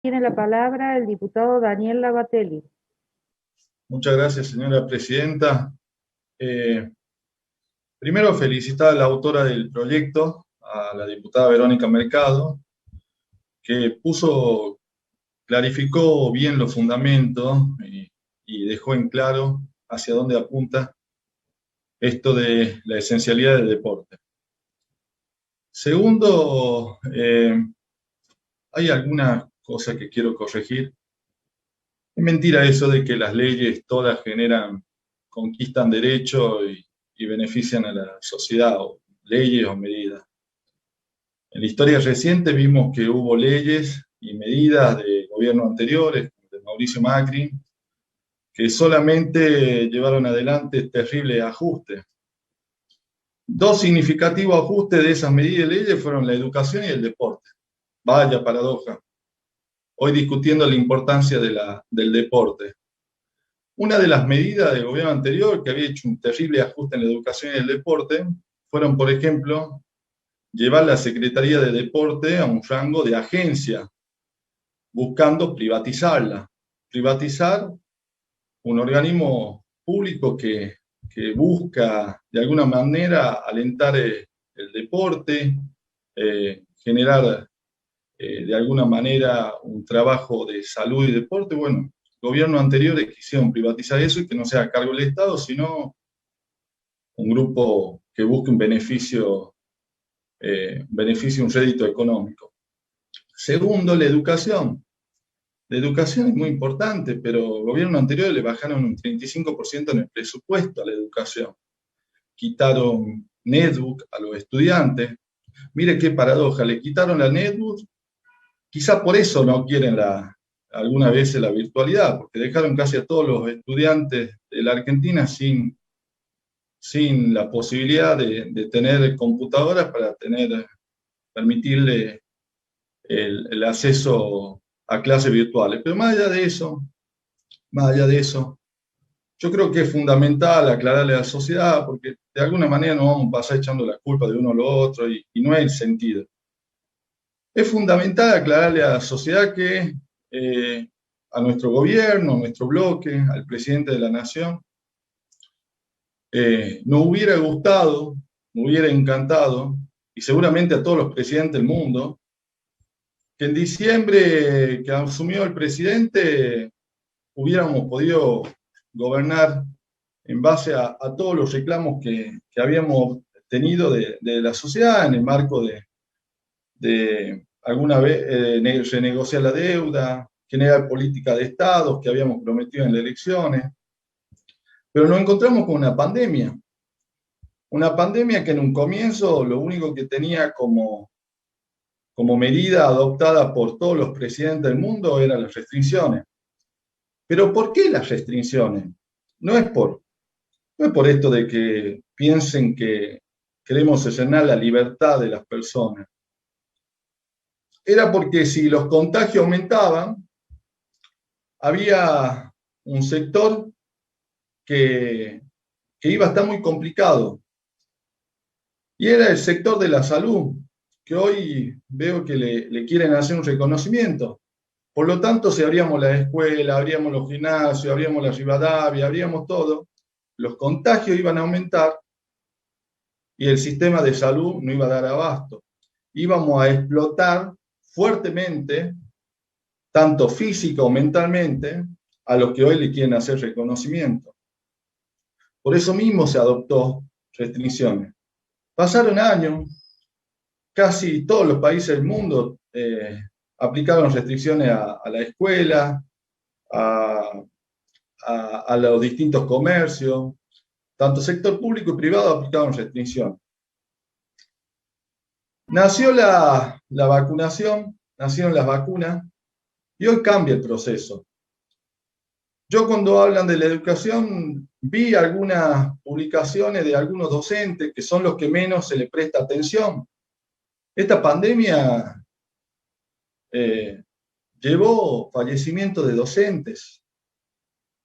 Tiene la palabra el diputado Daniel Lavatelli. Muchas gracias, señora presidenta. Eh, Primero, felicitar a la autora del proyecto, a la diputada Verónica Mercado, que clarificó bien los fundamentos y dejó en claro hacia dónde apunta esto de la esencialidad del deporte. Segundo, hay algunas cosas que quiero corregir. Es mentira eso de que las leyes todas conquistan derechos y benefician a la sociedad, o leyes o medidas. En la historia reciente vimos que hubo leyes y medidas de gobiernos anteriores, de Mauricio Macri, que solamente llevaron adelante terribles ajustes. Dos significativos ajustes de esas medidas y leyes fueron la educación y el deporte. Vaya paradoja. Hoy discutiendo la importancia del deporte. Una de las medidas del gobierno anterior que había hecho un terrible ajuste en la educación y el deporte fueron, por ejemplo, llevar la Secretaría de Deporte a un rango de agencia, buscando privatizarla. Privatizar un organismo público que busca de alguna manera alentar el deporte, generar de alguna manera un trabajo de salud y deporte. Bueno, gobiernos anteriores quisieron privatizar eso y que no sea a cargo del Estado, sino un grupo que busque un rédito económico. Segundo, la educación. La educación es muy importante, pero gobiernos anteriores le bajaron un 35% en el presupuesto a la educación. Quitaron netbook a los estudiantes. Mire qué paradoja, le quitaron la netbook, quizá por eso no quieren algunas veces la virtualidad, porque dejaron casi a todos los estudiantes de la Argentina sin la posibilidad de tener computadoras para permitirle el acceso a clases virtuales. Pero más allá de eso, yo creo que es fundamental aclararle a la sociedad, porque de alguna manera no vamos a pasar echando la culpa de uno a lo otro y no hay sentido. Es fundamental aclararle a la sociedad que a nuestro gobierno, a nuestro bloque, al presidente de la Nación, nos hubiera gustado, me hubiera encantado, y seguramente a todos los presidentes del mundo, que en diciembre que asumió el presidente hubiéramos podido gobernar en base a todos los reclamos que habíamos tenido de la sociedad en el marco de alguna vez renegociar la deuda, generar política de Estado que habíamos prometido en las elecciones. Pero nos encontramos con una pandemia que en un comienzo lo único que tenía como medida adoptada por todos los presidentes del mundo eran las restricciones. Pero ¿por qué las restricciones? No es por esto de que piensen que queremos cercenar la libertad de las personas. Era porque si los contagios aumentaban, había un sector que iba a estar muy complicado. Y era el sector de la salud, que hoy veo que le quieren hacer un reconocimiento. Por lo tanto, si abríamos la escuela, abríamos los gimnasios, abríamos la Rivadavia, abríamos todo, los contagios iban a aumentar y el sistema de salud no iba a dar abasto. Íbamos a explotar fuertemente, tanto física o mentalmente, a los que hoy le quieren hacer reconocimiento. Por eso mismo se adoptó restricciones. Pasaron años, casi todos los países del mundo aplicaron restricciones a la escuela, a los distintos comercios, tanto sector público y privado aplicaron restricciones. Nació la vacunación, nacieron las vacunas, y hoy cambia el proceso. Yo cuando hablan de la educación, vi algunas publicaciones de algunos docentes que son los que menos se les presta atención. Esta pandemia llevó fallecimiento de docentes.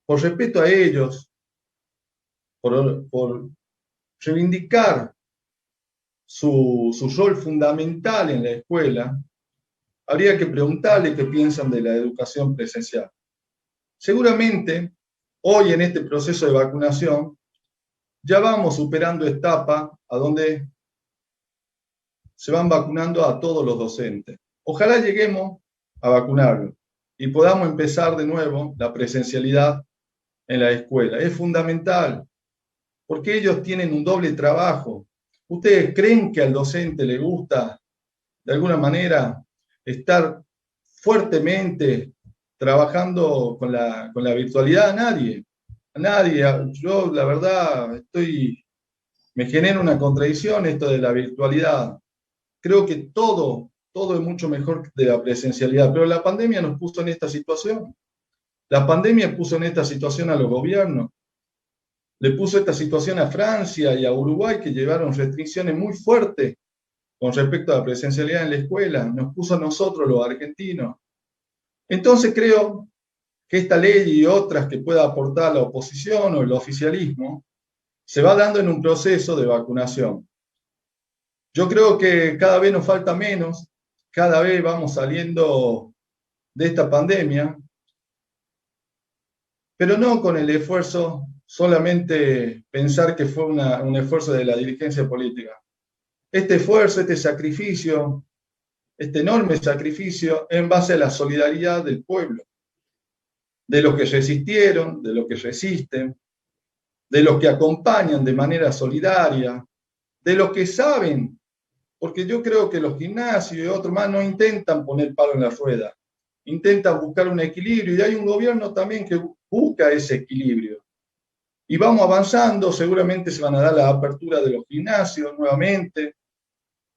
Por respeto a ellos, por reivindicar su rol fundamental en la escuela, habría que preguntarle qué piensan de la educación presencial. Seguramente, hoy en este proceso de vacunación, ya vamos superando etapas a donde se van vacunando a todos los docentes. Ojalá lleguemos a vacunarlos y podamos empezar de nuevo la presencialidad en la escuela. Es fundamental, porque ellos tienen un doble trabajo. ¿Ustedes creen que al docente le gusta, de alguna manera, estar fuertemente trabajando con la virtualidad? A nadie. Yo, la verdad, me genera una contradicción esto de la virtualidad. Creo que todo es mucho mejor de la presencialidad, pero la pandemia nos puso en esta situación. La pandemia puso en esta situación a los gobiernos. Le puso esta situación a Francia y a Uruguay, que llevaron restricciones muy fuertes con respecto a la presencialidad en la escuela. Nos puso a nosotros, los argentinos. Entonces creo que esta ley y otras que pueda aportar la oposición o el oficialismo se va dando en un proceso de vacunación. Yo creo que cada vez nos falta menos, cada vez vamos saliendo de esta pandemia, pero no con el esfuerzo, solamente pensar que fue un esfuerzo de la dirigencia política. Este esfuerzo, este sacrificio, este enorme sacrificio en base a la solidaridad del pueblo, de los que resistieron, de los que resisten, de los que acompañan de manera solidaria, de los que saben, porque yo creo que los gimnasios y otros más no intentan poner palo en la rueda, intentan buscar un equilibrio, y hay un gobierno también que busca ese equilibrio. Y vamos avanzando, seguramente se van a dar la apertura de los gimnasios nuevamente,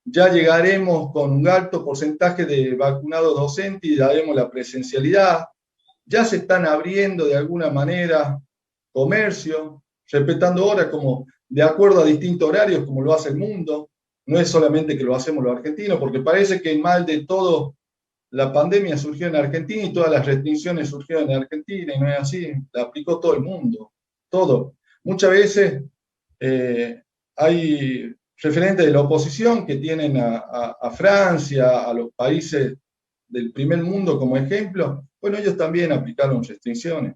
ya llegaremos con un alto porcentaje de vacunados docentes y daremos la presencialidad, ya se están abriendo de alguna manera comercio, respetando horas como de acuerdo a distintos horarios, como lo hace el mundo. No es solamente que lo hacemos los argentinos, porque parece que el mal de todo, la pandemia surgió en Argentina y todas las restricciones surgieron en Argentina, y no es así, la aplicó todo el mundo, todo. Muchas veces hay referentes de la oposición que tienen a Francia, a los países del primer mundo como ejemplo. Bueno, ellos también aplicaron restricciones.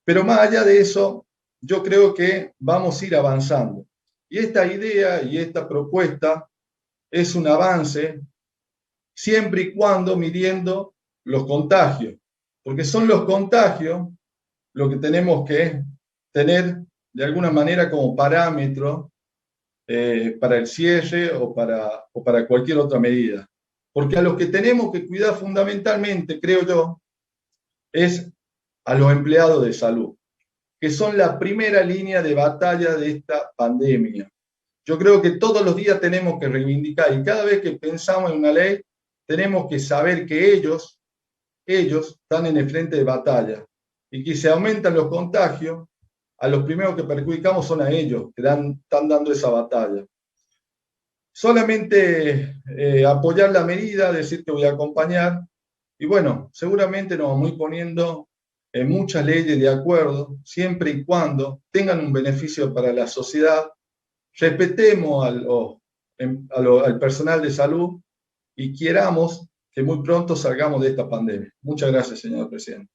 Pero más allá de eso, yo creo que vamos a ir avanzando. Y esta idea y esta propuesta es un avance siempre y cuando midiendo los contagios, porque son los contagios lo que tenemos que tener de alguna manera como parámetro para el cierre o para cualquier otra medida. Porque a los que tenemos que cuidar fundamentalmente, creo yo, es a los empleados de salud, que son la primera línea de batalla de esta pandemia. Yo creo que todos los días tenemos que reivindicar, y cada vez que pensamos en una ley, tenemos que saber que ellos están en el frente de batalla, y que si aumentan los contagios, a los primeros que perjudicamos son a ellos, que están dando esa batalla. Solamente apoyar la medida, decir que voy a acompañar, y bueno, seguramente nos vamos a ir poniendo en muchas leyes de acuerdo, siempre y cuando tengan un beneficio para la sociedad, respetemos al personal de salud y queramos que muy pronto salgamos de esta pandemia. Muchas gracias, señor presidente.